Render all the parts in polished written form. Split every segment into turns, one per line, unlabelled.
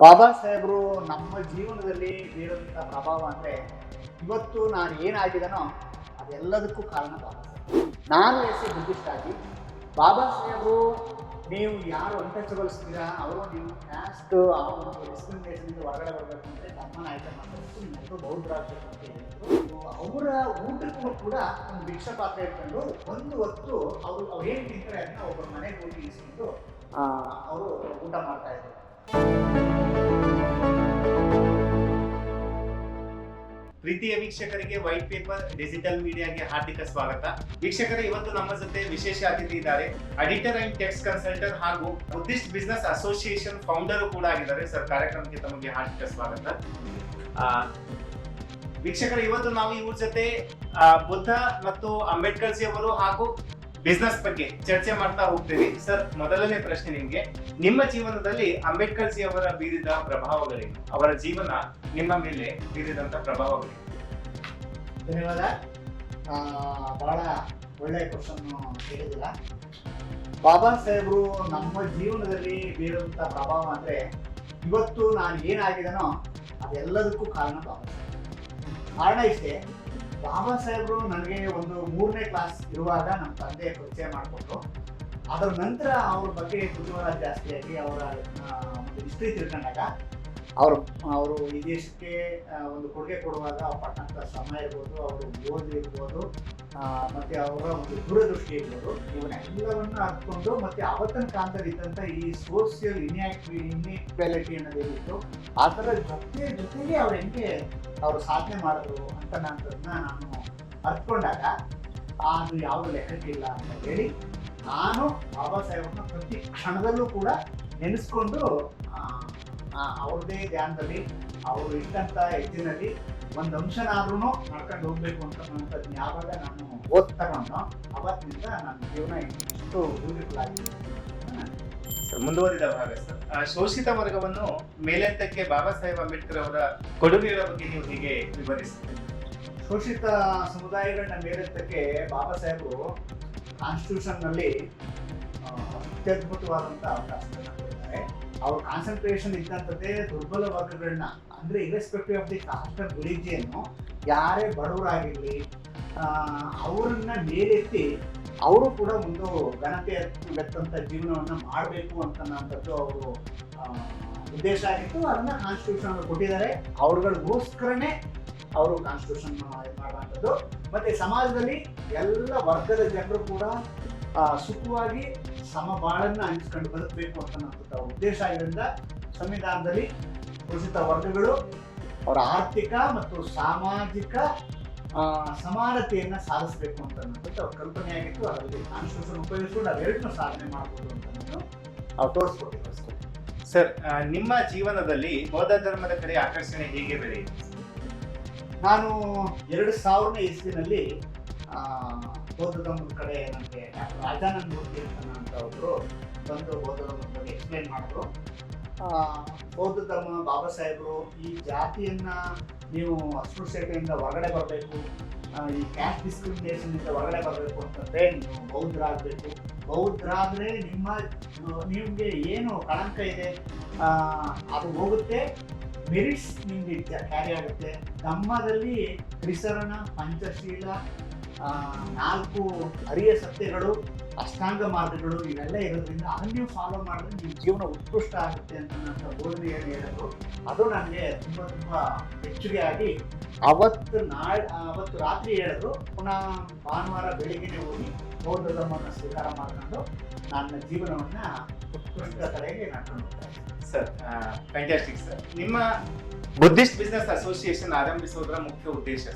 ಬಾಬಾ ಸಾಹೇಬರು ನಮ್ಮ ಜೀವನದಲ್ಲಿ ಬೀರುವಂಥ ಪ್ರಭಾವ ಅಂದರೆ ಇವತ್ತು ನಾನು ಏನಾಗಿದನೋ ಅದೆಲ್ಲದಕ್ಕೂ ಕಾರಣ ಬಾಬಾ ಸಾಹೇಬ್. ನಾನು ಬುದ್ಧಿಸ್ಟ್ ಆಗಿ ಬಾಬಾ ಸಾಹೇಬರು ನೀವು ಯಾರು ಅನ್ಟಚಬಲ್ಸ್ತೀರಾ ಅವರು ನೀವು ಕ್ಯಾಸ್ಟ್ ಅವರು ಡಿಸ್ಕ್ರಿಮಿನೇಷನ್ನಿಂದ ಹೊರಗಡೆ ಬರಬೇಕು ಅಂದರೆ ತಮ್ಮನ ಆಯ್ಕೆ ಮಾಡಬೇಕು ನಿಮ್ಮೆಲ್ಲರೂ ಬೌದ್ಧರಾಗಬೇಕು ಅಂತ ಹೇಳಿದ್ರು. ಅವರ ಊಟಕ್ಕೂ ಕೂಡ ಒಂದು ಭಿಕ್ಷಾ ಪಾತ್ರ ಇಟ್ಕೊಂಡು ಒಂದು ಹೊತ್ತು ಅವ್ರು ಏನು ತಿಂತಾರೆ ಅದನ್ನ ಒಬ್ಬರ ಮನೆಗೆ ಹೋಗಿ ಇಸ್ಕೊಂಡು ಅವರು ಊಟ ಮಾಡ್ತಾ ಇದ್ರು.
ಪ್ರೀತಿಯ ವೀಕ್ಷಕರಿಗೆ ವೈಟ್ ಪೇಪರ್ ಡಿಜಿಟಲ್ ಮೀಡಿಯಾಗೆ ಹಾರ್ದಿಕ ಸ್ವಾಗತ. ವೀಕ್ಷಕರೇ, ಇವತ್ತು ನಮ್ಮ ಜೊತೆ ವಿಶೇಷ ಅತಿಥಿ ಇದ್ದಾರೆ. ಎಡಿಟರ್ ಅಂಡ್ ಟೆಕ್ಸ್ಟ್ ಕನ್ಸಲ್ಟೆಂಟ್ ಹಾಗೂ ಬುದ್ಧಿಸ್ಟ್ ಬಿಸಿನೆಸ್ ಅಸೋಸಿಯೇಷನ್ ಫೌಂಡರ್ ಕೂಡ ಆಗಿದ್ದಾರೆ. ಸರ್, ಕಾರ್ಯಕ್ರಮಕ್ಕೆ ತಮಗೆ ಹಾರ್ದಿಕ ಸ್ವಾಗತ. ವೀಕ್ಷಕರೇ, ಇವತ್ತು ನಾವು ಇವ್ರ ಜೊತೆ ಬುದ್ಧ ಮತ್ತು ಅಂಬೇಡ್ಕರ್ ಜಿ ಅವರು ಹಾಗೂ ಬಿಸ್ನೆಸ್ ಬಗ್ಗೆ ಚರ್ಚೆ ಮಾಡ್ತಾ ಹೋಗ್ತೀವಿ. ಸರ್, ಮೊದಲನೇ ಪ್ರಶ್ನೆ ನಿಮ್ಗೆ, ನಿಮ್ಮ ಜೀವನದಲ್ಲಿ ಅಂಬೇಡ್ಕರ್ ಜಿ ಅವರ ಬೀರಿದ ಪ್ರಭಾವಗಳೇನು? ಅವರ ಜೀವನ ನಿಮ್ಮ ಮೇಲೆ ಬೀರಿದಂತ ಪ್ರಭಾವಗಳೇನು?
ಧನ್ಯವಾದ. ಬಹಳ ಒಳ್ಳೆಯ ಕ್ವಶನ್ ಕೇಳಿದಿಲ್ಲ. ಬಾಬಾ ಸಾಹೇಬರು ನಮ್ಮ ಜೀವನದಲ್ಲಿ ಬೀರುವಂತ ಪ್ರಭಾವ ಅಂದ್ರೆ ಇವತ್ತು ನಾನು ಏನಾಗಿದನೋ ಅದೆಲ್ಲದಕ್ಕೂ ಕಾರಣ ಬಾಬಾ ಸಾಹೇಬ್. ಕಾರಣ ಇಷ್ಟೇ, ಬಾಬಾ ಸಾಹೇಬರು ನನಗೆ ಒಂದು 3ನೇ ಕ್ಲಾಸ್ ಇರುವಾಗ ನಮ್ಮ ತಂದೆ ಪರಿಚಯ ಮಾಡಿಕೊಟ್ರು. ಅದರ ನಂತರ ಅವ್ರ ಬಗ್ಗೆ ಕುತೂಹಲ ಜಾಸ್ತಿಯಾಗಿ ಅವರ ಒಂದು ಹಿಸ್ಟ್ರಿ ತಿಳ್ಕೊಂಡಾಗ ಅವರು ಈ ದೇಶಕ್ಕೆ ಒಂದು ಕೊಡುಗೆ ಕೊಡುವಾಗ ಅವ್ರು ಪಟ್ಟಂತ ಶ್ರಮ ಇರ್ಬೋದು, ಅವರು ಓದಿ ಇರ್ಬೋದು, ಮತ್ತೆ ಅವರ ಒಂದು ದೂರದೃಷ್ಟಿ ಇರ್ಬೋದು, ಇವನ್ನೆಲ್ಲವನ್ನ ಅರ್ಥಕೊಂಡು ಮತ್ತೆ ಅವತ್ತಿನ ಕಾಲದಲ್ಲಿ ಇದ್ದಂಥ ಈ ಸೋಷಿಯಲ್ ಇನ್ಇಕ್ವಾಲಿಟಿ ಅನ್ನೋದೇನಿತ್ತು ಆ ಥರ ಜೊತೆಗೆ ಅವ್ರು ಹೆಂಗೆ ಅವರು ಸಾಧನೆ ಮಾಡಿದ್ರು ಅಂತಕ್ಕಂಥದ್ದನ್ನ ನಾನು ಅರ್ಥಕೊಂಡಾಗ ಅದು ಯಾವ ಲೆಕ್ಕಕ್ಕಿಲ್ಲ ಅಂತ ಹೇಳಿ ನಾನು ಬಾಬಾ ಸಾಹೇಬ್ರನ್ನ ಪ್ರತಿ ಕ್ಷಣದಲ್ಲೂ ಕೂಡ ನೆನೆಸ್ಕೊಂಡು ಅವ್ರದ್ದೇ ಧ್ಯಾನದಲ್ಲಿ ಅವರು ಇಟ್ಟಂಥ ಹೆಜ್ಜಿನಲ್ಲಿ ಒಂದು ಅಂಶನಾದ್ರೂ ನಡ್ಕೊಂಡು ಹೋಗ್ಬೇಕು ಅಂತಕ್ಕಂಥದ್ದು ಯಾವಾಗ ನಾನು ಓದ್ತಗೊಂಡು ಅವತ್ತಿನಿಂದ ನನ್ನ ಜೀವನ ಇಷ್ಟು ಬ್ಯೂಟಿಫುಲ್ ಆಗಿದೆ.
ಮುಂದುವರಿದ ಭಾಗ ಸರ್, ಶೋಷಿತ ವರ್ಗವನ್ನು ಮೇಲೆತ್ತಕ್ಕೆ ಬಾಬಾ ಸಾಹೇಬ್ ಅಂಬೇಡ್ಕರ್ ಅವರ ಕೊಡುಗೆಗಳ ಬಗ್ಗೆ ನೀವು ಹೀಗೆ ವಿವರಿಸ್ತೀರಿ?
ಶೋಷಿತ ಸಮುದಾಯಗಳನ್ನ ಮೇಲೆತ್ತಕ್ಕೆ ಬಾಬಾ ಸಾಹೇಬರು ಕಾನ್ಸ್ಟಿಟ್ಯೂಷನ್ ನಲ್ಲಿ ಅತ್ಯದ್ಭುತವಾದಂಥ ಅವಕಾಶಗಳನ್ನ ಕೊಟ್ಟಿದ್ದಾರೆ. ಅವ್ರ ಕಾನ್ಸಂಟ್ರೇಷನ್ ಇದ್ದಂಥದ್ದೇ ದುರ್ಬಲ ವರ್ಗಗಳನ್ನ, ಅಂದ್ರೆ irrespective of the cost of religion, ಯಾರೇ ಬಡವರಾಗಿರ್ಲಿ ಅವರನ್ನ ಮೇಲೆತ್ತಿ ಅವರು ಕೂಡ ಒಂದು ಘನತೆ ವ್ಯಕ್ತಂತ ಜೀವನವನ್ನ ಮಾಡಬೇಕು ಅಂತಕ್ಕಂಥದ್ದು ಅವರು ಉದ್ದೇಶ ಆಗಿತ್ತು. ಅದನ್ನ ಕಾನ್ಸ್ಟಿಟ್ಯೂಷನ್ ಕೊಟ್ಟಿದ್ದಾರೆ. ಅವ್ರಗಳಿಗೋಸ್ಕರನೇ ಅವರು ಕಾನ್ಸ್ಟಿಟ್ಯೂಷನ್ ಮಾಡುವಂಥದ್ದು. ಮತ್ತೆ ಸಮಾಜದಲ್ಲಿ ಎಲ್ಲ ವರ್ಗದ ಜನರು ಕೂಡ ಸುಖವಾಗಿ ಸಮಬಾಳನ್ನ ಹಂಚ್ಕೊಂಡು ಬದುಕಬೇಕು ಅಂತಕ್ಕಂಥ ಉದ್ದೇಶ ಆಗಿದ್ದರಿಂದ ಸಂವಿಧಾನದಲ್ಲಿ ಶೋಷಿತ ವರ್ಗಗಳು ಅವರ ಆರ್ಥಿಕ ಮತ್ತು ಸಾಮಾಜಿಕ ಸಮಾನತೆಯನ್ನ ಸಾಧಿಸಬೇಕು ಅಂತಕ್ಕಂಥದ್ದು ಅವ್ರ ಕಲ್ಪನೆಯಾಗಿತ್ತು. ಅದರಲ್ಲಿ ಕಾನ್ಸ್ಟಿಟ್ಯೂಷನ್ ಉಪಯೋಗಿಸ್ಕೊಂಡು ಅವೆರಡನ್ನೂ ಸಾಧನೆ ಮಾಡ್ಬೋದು ಅಂತಕ್ಕಂಥದ್ದು ಅವ್ರು ತೋರಿಸ್ಕೊಟ್ಟಿದ್ದಾರೆ.
ಸರ್, ನಿಮ್ಮ ಜೀವನದಲ್ಲಿ ಬೌದ್ಧ ಧರ್ಮದ ಕಡೆ ಆಕರ್ಷಣೆ ಹೇಗೆ ಬೆಳೆಯಿತು?
ನಾನು 2000ನೇ ಇಸ್ವಿನಲ್ಲಿ ಬೌದ್ಧ ಧರ್ಮದ ಕಡೆ ನನಗೆ ಡಾಕ್ಟರ್ ರಾಜಾನಂದ ಮೂರ್ತಿ ಅಂತ ಒಬ್ಬರು ಬಂದು ಬೌದ್ಧ ಧರ್ಮದ ಬಗ್ಗೆ ಎಕ್ಸ್ಪ್ಲೈನ್ ಮಾಡಿದ್ರು. ಬೌದ್ಧ ಧರ್ಮ ಬಾಬಾ ಸಾಹೇಬರು ಈ ಜಾತಿಯನ್ನ ನೀವು ಅಸ್ಪೃಶ್ಯತೆಯಿಂದ ಹೊರಗಡೆ ಬರಬೇಕು, ಈ ಕ್ಯಾಸ್ಟ್ ಡಿಸ್ಕ್ರಿಮಿನೇಷನ್ ಇಂದ ಹೊರಗಡೆ ಬರಬೇಕು ಅಂತಂದ್ರೆ ನೀವು ಬೌದ್ಧರಾಗಬೇಕು. ಬೌದ್ಧರಾದ್ರೆ ನಿಮಗೆ ಏನು ಕಳಂಕ ಇದೆ ಅದು ಹೋಗುತ್ತೆ, ಮೆರಿಟ್ಸ್ ನಿಮ್ಗೆ ಕ್ಯಾರಿ ಆಗುತ್ತೆ. ಧರ್ಮದಲ್ಲಿ ತ್ರಿಸರಣ, ಪಂಚಶೀಲ, 4 ಅರಿಯ ಸತ್ಯಗಳು, ಅಷ್ಟಾಂಗ ಮಾರ್ಗಗಳು ಇವೆಲ್ಲ ಇರೋದ್ರಿಂದ ಅದನ್ನ ನೀವು ಫಾಲೋ ಮಾಡಿದ್ರೆ ನಿಮ್ಮ ಜೀವನ ಉತ್ಕೃಷ್ಟ ಆಗುತ್ತೆ ಅಂತ ನನ್ನ ಬೋಧನೆಯನ್ನು ಹೇಳಿದ್ರು. ಅದು ನನಗೆ ತುಂಬ ಮೆಚ್ಚುಗೆ ಆಗಿ ಅವತ್ತು ರಾತ್ರಿ ಹೇಳಿದ್ರು. ಪುನಃ ಭಾನುವಾರ ಬೆಳಿಗ್ಗೆನೆ ಹೋಗಿ ಬೌದ್ಧ ಧರ್ಮವನ್ನು ಸ್ವೀಕಾರ ಮಾಡ್ಕೊಂಡು ನನ್ನ ಜೀವನವನ್ನ ಉತ್ಕೃಷ್ಟ ಕಡೆಗೆ ನಡ್ಕೊಂಡು ಹೋಗ್ತಾರೆ.
Sir, fantastic sir. ನಿಮ್ಮ ಬುದ್ಧಿಸ್ಟ್ ಬಿಸಿನೆಸ್ ಅಸೋಸಿಯೇಷನ್ ಆರಂಭಿಸೋದ್ರ ಮುಖ್ಯ ಉದ್ದೇಶ?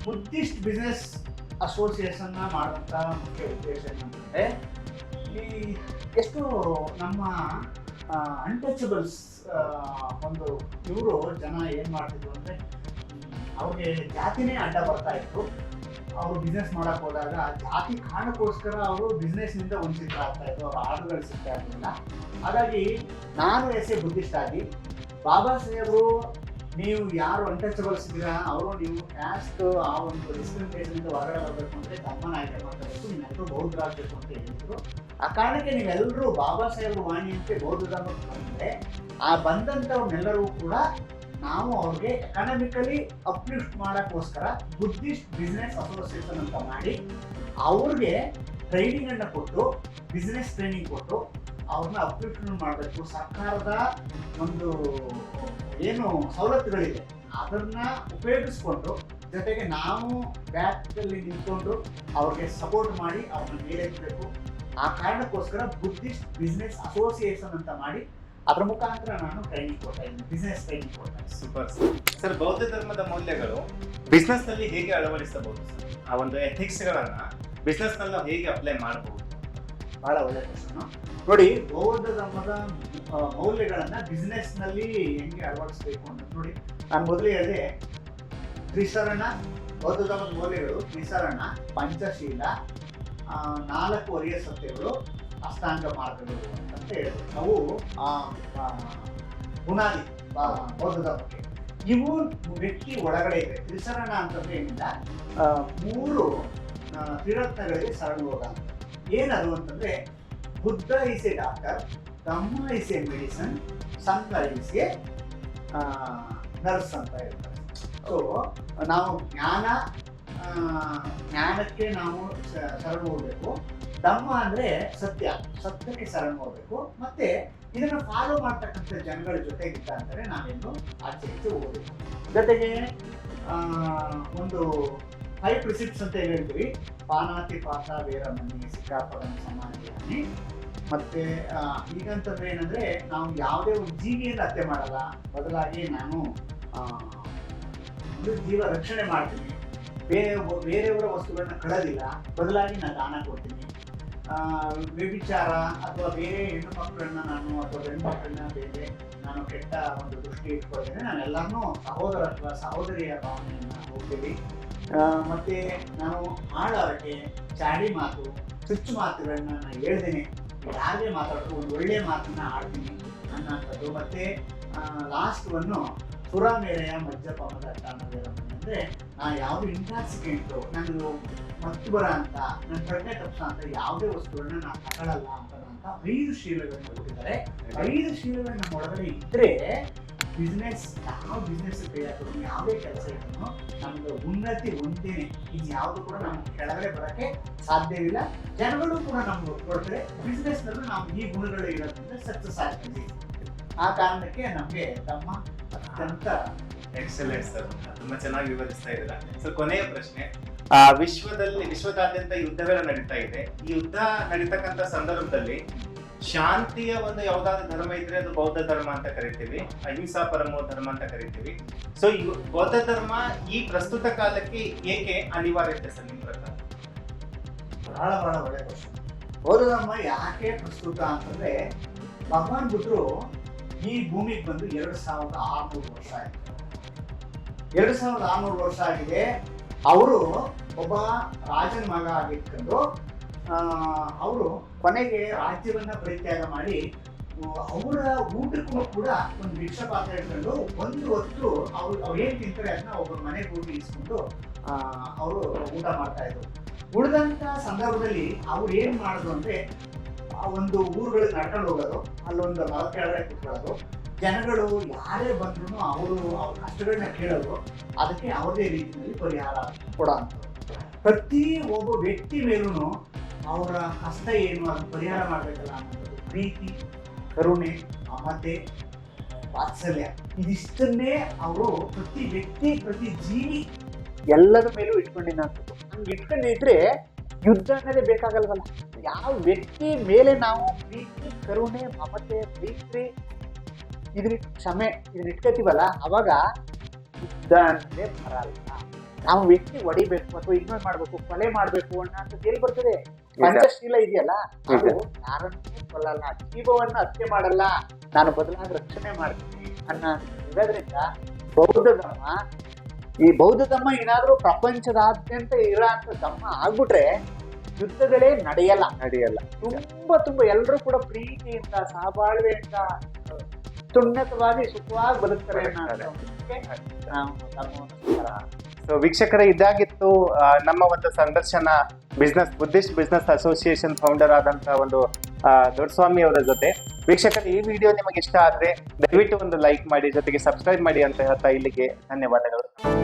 ಬುದ್ಧಿಸ್ಟ್ ಬಿಸಿನೆಸ್ ಅಸೋಸಿಯೇಷನ್ ಮಾಡುವಂಥ ಮುಖ್ಯ ಉದ್ದೇಶ ಏನಂತಂದರೆ, ಈ ಎಷ್ಟು ನಮ್ಮ ಅನ್ಟಚಬಲ್ಸ್ ಒಂದು ಇವರು ಜನ ಏನು ಮಾಡ್ತಿದ್ರು ಅಂದರೆ ಅವ್ರಿಗೆ ಜಾತಿನೇ ಅಡ್ಡ ಬರ್ತಾ ಇತ್ತು. ಅವರು ಬಿಸ್ನೆಸ್ ಮಾಡಕ್ಕೆ ಹೋದಾಗ ಜಾತಿ ಕಾರಣಕ್ಕೋಸ್ಕರ ಅವರು ಬಿಸ್ನೆಸ್ನಿಂದ ವಂಚಿತರಾಗ್ತಾ ಇದ್ರು, ಅವ್ರ ಆರ್ಡರ್ಗಳು ಸಿಗ್ತಾ ಇರಲಿಲ್ಲ. ಹಾಗಾಗಿ ನಾನು ಬುದ್ಧಿಸ್ಟ್ ಆಗಿ ಬಾಬಾ ಸಾಹೇಬರು ನೀವು ಯಾರು ಅನ್ಟಚಬಲ್ಸ್ ಇದ್ದೀರಾ ಅವರು ನೀವು ಕ್ಯಾಸ್ಟ್ ಆ ಒಂದು ಡಿಸ್ಕ್ರಿಮಿನೇಷನ್ ಇಂದ ಹೊರಗಡೆ ಬರಬೇಕು ಅಂದ್ರೆ ತಮ್ಮನ ಆಯ್ಕೆ ಮಾಡ್ಕೋಬೇಕು, ನೀವೆಲ್ಲರೂ ಬೌದ್ಧರಾಗಬೇಕು ಅಂತ ಹೇಳಿದ್ರು. ಆ ಕಾರಣಕ್ಕೆ ನೀವೆಲ್ಲರೂ ಬಾಬಾ ಸಾಹೇಬ್ ವಾಣಿಯಂತೆ ಬೌದ್ಧ ಧರ್ಮಕ್ಕೆ ಬಂದ್ರೆ ಆ ಬಂದಂಥವ್ರನ್ನೆಲ್ಲರೂ ಕೂಡ ನಾವು ಅವ್ರಿಗೆ ಎಕನಾಮಿಕಲಿ ಅಪ್ಲಿಫ್ಟ್ ಮಾಡೋಕ್ಕೋಸ್ಕರ ಬುದ್ಧಿಸ್ಟ್ ಬಿಸ್ನೆಸ್ ಅಸೋಸಿಯೇಷನ್ ಅಂತ ಮಾಡಿ ಅವ್ರಿಗೆ ಟ್ರೈನಿಂಗ್ ಅನ್ನು ಕೊಟ್ಟು ಬಿಸ್ನೆಸ್ ಟ್ರೈನಿಂಗ್ ಕೊಟ್ಟು ಅವ್ರನ್ನ ಅಪ್ಲಿಫ್ಟ್ ಮಾಡಬೇಕು. ಸರ್ಕಾರದ ಒಂದು ಏನು ಸವಲತ್ತುಗಳಿದೆ ಅದನ್ನ ಉಪಯೋಗಿಸ್ಕೊಂಡು ಜೊತೆಗೆ ನಾವು ಬ್ಯಾಕಲ್ಲಿ ನಿಂತ್ಕೊಂಡು ಅವ್ರಿಗೆ ಸಪೋರ್ಟ್ ಮಾಡಿ ಅವ್ರನ್ನ ಮೇಲೆತ್ತಬೇಕು. ಆ ಕಾರಣಕ್ಕೋಸ್ಕರ ಬುದ್ಧಿಸ್ಟ್ ಬಿಸ್ನೆಸ್ ಅಸೋಸಿಯೇಷನ್ ಅಂತ ಮಾಡಿ ಅದ್ರ ಮುಖಾಂತರ ನಾನು ಟ್ರೈನಿಂಗ್ ಕೊಡ್ತಾ ಇದ್ದೀನಿ, ಬಿಸ್ನೆಸ್ ಟ್ರೈನಿಂಗ್ ಕೊಡ್ತಾ ಇದ್ದೀನಿ.
Super sir. ಬೌದ್ಧ ಧರ್ಮದ ಮೌಲ್ಯಗಳು ಬಿಸ್ನೆಸ್ ನಲ್ಲಿ ಹೇಗೆ ಅಳವಡಿಸಬಹುದು ಸರ್? ಆ ಒಂದು ಎಥಿಕ್ಸ್ ಗಳನ್ನ ಬಿಸ್ನೆಸ್ ನಲ್ಲಿ ನಾವು ಹೇಗೆ ಅಪ್ಲೈ ಮಾಡಬಹುದು?
ಬಹಳ ಒಳ್ಳೆ ಪ್ರಶ್ನೆ. ನೋಡಿ, ಬೌದ್ಧ ಧರ್ಮದ ಮೌಲ್ಯಗಳನ್ನ ಬಿಸ್ನೆಸ್ ನಲ್ಲಿ ಹೆಂಗೆ ಅಳವಡಿಸಬೇಕು ಅಂತ ನೋಡಿ, ನಾನು ಮೊದಲೇ ಹೇಳಿದೆ ತ್ರಿಶರಣ. ಬೌದ್ಧ ಧರ್ಮದ ಮೌಲ್ಯಗಳು ತ್ರಿಶರಣ, ಪಂಚಶೀಲ, 4 ಅರಿಯ ಸತ್ಯಗಳು, ಅಷ್ಟಾಂಗ ಮಾರ್ಗಗಳು ಅಂತ ಹೇಳಿದೆ. ಅವು ಬುನಾದಿ ಬೌದ್ಧ ಧರ್ಮಕ್ಕೆ. ಇವು ವ್ಯಕ್ತಿ ಒಳಗಡೆ ಇದೆ. ತ್ರಿಶರಣ ಅಂತಂದ್ರೆ ಏನಿಲ್ಲ, 3 ತ್ರಿರತ್ನಗಳಿಗೆ ಶರಣು ಹೋಗ ಅಂತ. ಏನದು ಅಂತಂದ್ರೆ Buddha is A doctor, Dhamma is A medicine, ಸಂತ ಇಸ್ ಎ ನರ್ಸ್ ಅಂತ ಹೇಳ್ತಾರೆ. ಸೊ ನಾವು ಜ್ಞಾನಕ್ಕೆ ನಾವು ಶರಣು ಹೋಗ್ಬೇಕು. ಧಮ್ಮ ಅಂದ್ರೆ ಸತ್ಯ, ಸತ್ಯಕ್ಕೆ ಶರಣು ಹೋಗ್ಬೇಕು. ಮತ್ತೆ ಇದನ್ನ ಫಾಲೋ ಮಾಡ್ತಕ್ಕಂಥ ಜನಗಳ ಜೊತೆಗಿದ್ದ ಅಂತಾರೆ ನಾವೇನು ಆಚೆ ಈಚೆ ಹೋಗ್ಬೇಕು. ಜೊತೆಗೆ ಒಂದು 5 ಪ್ರಿಸಿಪ್ಟ್ಸ್ ಅಂತ ಏನು ಹೇಳ್ತೀವಿ, ಪಾನಾತಿ ಪಾತ ವೇರಮಣಿ ಸಿಕ್ಕಾಪದಂ ಸಮಾಧಿಯಾನಿ. ಮತ್ತೆ ಈಗಂತಂದ್ರೆ ಏನಂದ್ರೆ ನಾವು ಯಾವುದೇ ಒಂದು ಜೀವಿಯನ್ನು ಹತ್ಯೆ ಮಾಡಲ್ಲ, ಬದಲಾಗಿ ನಾನು ಜೀವ ರಕ್ಷಣೆ ಮಾಡ್ತೀನಿ. ಬೇರೆಯವರ ವಸ್ತುಗಳನ್ನ ಕಳೋದಿಲ್ಲ, ಬದಲಾಗಿ ನಾನು ದಾನ ಕೊಡ್ತೀನಿ. ವ್ಯಭಿಚಾರ ಅಥವಾ ಬೇರೆ ಹೆಣ್ಣು ಮಕ್ಕಳನ್ನ ನಾನು ಅಥವಾ ಗಂಡು ಮಕ್ಕಳನ್ನ ಬೇರೆ ನಾನು ಕೆಟ್ಟ ಒಂದು ದೃಷ್ಟಿ ಇಟ್ಕೊಳ್ತೇನೆ. ನಾನೆಲ್ಲರನ್ನೂ ಸಹೋದರತ್ವ ಸಹೋದರಿಯ ಭಾವನೆಯನ್ನ ಹೋಗ್ತೀವಿ. ಮತ್ತೆ ನಾನು ಆಳಾರಕ್ಕೆ ಚಾಡಿ ಮಾತು ಚುಚ್ಚು ಮಾತುಗಳನ್ನ ನಾನು ಹೇಳ್ತೇನೆ. ಯಾರೇ ಮಾತಾಡಿದ್ರು ಒಂದು ಒಳ್ಳೆಯ ಮಾತನ್ನ ಆಡ್ತೀನಿ ಅನ್ನೋಂಥದ್ದು. ಮತ್ತೆ ಲಾಸ್ಟ್ ಒಂದು ಸುರ ಮೇರೆಯ ಮಜ್ಜಪಾನದ ಕಾರಣವೇರಮಣಿ ಅಂದ್ರೆ ನಾನು ಯಾವುದೇ ಇಂಟಾಕ್ಸಿಕೆಂಟು, ನಾನು ಮತ್ತು ಬರ ಅಂತ, ನನ್ನ ಪ್ರಜ್ಞೆ ತಪ್ಸ ಅಂತ ಯಾವುದೇ ವಸ್ತುಗಳನ್ನ ನಾನು ತಗೊಳ್ಳಲ್ಲ ಅಂತ 5 ಶೀಲಗಳನ್ನ ಕೊಟ್ಟಿದ್ದಾರೆ. 5 ಶೀಲಗಳು ನಮ್ಮ ಒಳಗಡೆ ಇದ್ರೆ ಬಿಸ್ನೆಸ್, ಯಾವ ಬಿಸ್ನೆಸ್ ಕೈಯಾದ್ರು ಯಾವುದೇ ಕೆಲಸ ಇದ್ರು ನಮ್ಗೆ ಉನ್ನತಿ ಹೊಂದೇನೆ. ಇನ್ನು ಯಾವುದು ಕೂಡ ನಮ್ಗೆ ಕೆಳಗಡೆ ಬರೋಕ್ಕೆ ಸಾಧ್ಯವಿಲ್ಲ. ಜನಗಳು ಕೂಡ ನಮ್ಗೆ ಒಪ್ಕೊಳ್ತಾರೆ. ಬಿಸ್ನೆಸ್ ನಲ್ಲೂ ನಾವು ಈ ಗುಣಗಳು ಇರೋದ್ರಿಂದ ಸಕ್ಸಸ್ ಆಗ್ತೀವಿ. ಆ ಕಾರಣಕ್ಕೆ ನಮಗೆ ತಮ್ಮ ಅತ್ಯಂತ
ಎಕ್ಸಲೆಂಟ್ ಸರ್, ತುಂಬಾ ಚೆನ್ನಾಗಿ ವಿವರಿಸ್ತಾ ಇದ್ದೀರಾ ಸರ್. ಕೊನೆಯ ಪ್ರಶ್ನೆ, ವಿಶ್ವದಾದ್ಯಂತ ಯುದ್ಧಗಳು ನಡೀತಾ ಇದೆ. ಈ ಯುದ್ಧ ನಡೀತಕ್ಕಂಥ ಸಂದರ್ಭದಲ್ಲಿ ಶಾಂತಿಯ ಒಂದು ಯಾವ್ದಾದ್ರು ಧರ್ಮ ಇದ್ರೆ ಅದು ಬೌದ್ಧ ಧರ್ಮ ಅಂತ ಕರಿತೀವಿ, ಅಹಿಂಸಾ ಪರಮೋ ಧರ್ಮ ಅಂತ ಕರಿತೀವಿ. ಸೊ ಈ ಬೌದ್ಧ ಧರ್ಮ ಈ ಪ್ರಸ್ತುತ ಕಾಲಕ್ಕೆ ಏಕೆ ಅನಿವಾರ್ಯತೆ ಸರ್ ನಿಮ್ಮ ಪ್ರಕಾರ?
ಬಹಳ ಒಳ್ಳೆ ಪ್ರಶ್ನೆ. ಬೌದ್ಧ ಧರ್ಮ ಯಾಕೆ ಪ್ರಸ್ತುತ ಅಂತಂದ್ರೆ, ಭಗವಾನ್ ಬುದ್ಧರು ಈ ಭೂಮಿಗೆ ಬಂದು 2600 ವರ್ಷ ಆಯ್ತು. 2600 ವರ್ಷ ಆಗಿದೆ. ಅವರು ಒಬ್ಬ ರಾಜನ ಮಗ ಆಗಿಟ್ಕೊಂಡು ಅವರು ಕೊನೆಗೆ ರಾಜ್ಯವನ್ನ ಪರಿತ್ಯಾಗ ಮಾಡಿ ಅವರ ಊಟಕ್ಕೂ ಕೂಡ ಒಂದು ಭಿಕ್ಷಾ ಪಾತ್ರ ಇಟ್ಕೊಂಡು ಒಂದು ಹೊತ್ತು ಅವ್ರು ಏನ್ ತಿಂತಾರೆ ಅದನ್ನ ಒಬ್ಬರ ಮನೆಗೆ ಹೋಗಿ ಇಸ್ಕೊಂಡು ಅವರು ಊಟ ಮಾಡ್ತಾ ಇದ್ರು. ಉಳಿದಂತ ಸಂದರ್ಭದಲ್ಲಿ ಅವ್ರು ಏನ್ ಮಾಡೋದು ಅಂದ್ರೆ ಒಂದು ಊರುಗಳಿಗೆ ನಡ್ಕೊಂಡು ಹೋಗೋದು, ಅಲ್ಲೊಂದು ಮರದ ಕೆಳಗಡೆ ಕೂತ್ಕೊಳ್ಳೋದು, ಜನಗಳು ಯಾರೇ ಬಂದ್ರು ಅವರು ಅವ್ರ ಕಷ್ಟಗಳನ್ನ ಕೇಳೋದು, ಅದಕ್ಕೆ ಯಾವುದೇ ರೀತಿಯಲ್ಲಿ ಪರಿಹಾರ ಕೊಡೋಂಥದ್ದು. ಪ್ರತಿ ಒಬ್ಬ ವ್ಯಕ್ತಿ ಮೇಲೂ ಅವರ ಕಷ್ಟ ಏನು ಅದನ್ನು ಪರಿಹಾರ ಮಾಡಬೇಕಲ್ಲ ಅನ್ನೋದು ಪ್ರೀತಿ, ಕರುಣೆ, ಮಮತೆ, ವಾತ್ಸಲ್ಯ, ಇದಿಷ್ಟನ್ನೇ ಅವರು ಪ್ರತಿ ವ್ಯಕ್ತಿ ಪ್ರತಿ ಜೀವಿ ಎಲ್ಲರ ಮೇಲೂ ಇಟ್ಕೊಂಡಿನಂಥದ್ದು. ಹಂಗೆ ಇಟ್ಕೊಂಡಿಟ್ರೆ ಯುದ್ಧ ಅನ್ನೋದೇ ಬೇಕಾಗಲ್ವಲ್ಲ. ಯಾವ ವ್ಯಕ್ತಿ ಮೇಲೆ ನಾವು ಪ್ರೀತಿ, ಕರುಣೆ, ಮಮತೆ, ಪ್ರೀತಿ, ಕ್ಷಮೆ ಇದನ್ನ ಇಟ್ಕೋತೀವಲ್ಲ, ಅವಾಗ ಯುದ್ಧ ಅನ್ನೋದೇ ಬರಲ್ಲ. ನಾವು ವ್ಯಕ್ತಿ ಹೊಡಿಬೇಕು ಅಥವಾ ಇಗ್ನೋರ್ ಮಾಡ್ಬೇಕು, ಕೊಲೆ ಮಾಡ್ಬೇಕು ಅನ್ನೋಂಥದ್ದು ಎಲ್ಲಿ ಬರ್ತದೆ? ಪಂಚಶೀಲ ಇದೆಯಲ್ಲ, ಅದು ಯಾರನ್ನೂ ಕೊಲ್ಲಲ್ಲ, ಜೀವವನ್ನು ಹತ್ಯೆ ಮಾಡಲ್ಲ, ನಾನು ಬದಲಾಗಿ ರಕ್ಷಣೆ ಮಾಡ್ತೀನಿ ಅನ್ನೋ ಇರೋದ್ರಿಂದ ಬೌದ್ಧ ಧರ್ಮ, ಈ ಬೌದ್ಧ ಧರ್ಮ ಏನಾದ್ರೂ ಪ್ರಪಂಚದಾದ್ಯಂತ ಇರೋ ಅಂತ ಧರ್ಮ ಆಗ್ಬಿಟ್ರೆ ಯುದ್ಧಗಳೇ ನಡೆಯಲ್ಲ. ತುಂಬಾ ಎಲ್ಲರೂ ಕೂಡ ಪ್ರೀತಿಯಿಂದ ಸಹಬಾಳ್ವೆಯಿಂದ ಅತ್ಯುನ್ನತವಾಗಿ ಸುಖವಾಗಿ ಬದುಕ್ತಾರೆ ಅನ್ನೋ ಉದ್ದೇಶಕ್ಕೆ ನಾವು ಧರ್ಮವನ್ನು
ಸೊ ವೀಕ್ಷಕರೇ, ಇದಾಗಿತ್ತು ನಮ್ಮ ಒಂದು ಸಂದರ್ಶನ ಬುದ್ಧಿಸ್ಟ್ ಬಿಸ್ನೆಸ್ ಅಸೋಸಿಯೇಷನ್ ಫೌಂಡರ್ ಆದಂತ ಒಂದು ದೊಡ್ಡಸ್ವಾಮಿ ಅವರ ಜೊತೆ. ವೀಕ್ಷಕರೇ, ಈ ವಿಡಿಯೋ ನಿಮಗೆ ಇಷ್ಟ ಆದ್ರೆ ದಯವಿಟ್ಟು ಒಂದು ಲೈಕ್ ಮಾಡಿ, ಜೊತೆಗೆ ಸಬ್ಸ್ಕ್ರೈಬ್ ಮಾಡಿ ಅಂತ ಹೇಳ್ತಾ ಇಲ್ಲಿಗೆ ಧನ್ಯವಾದಗಳು.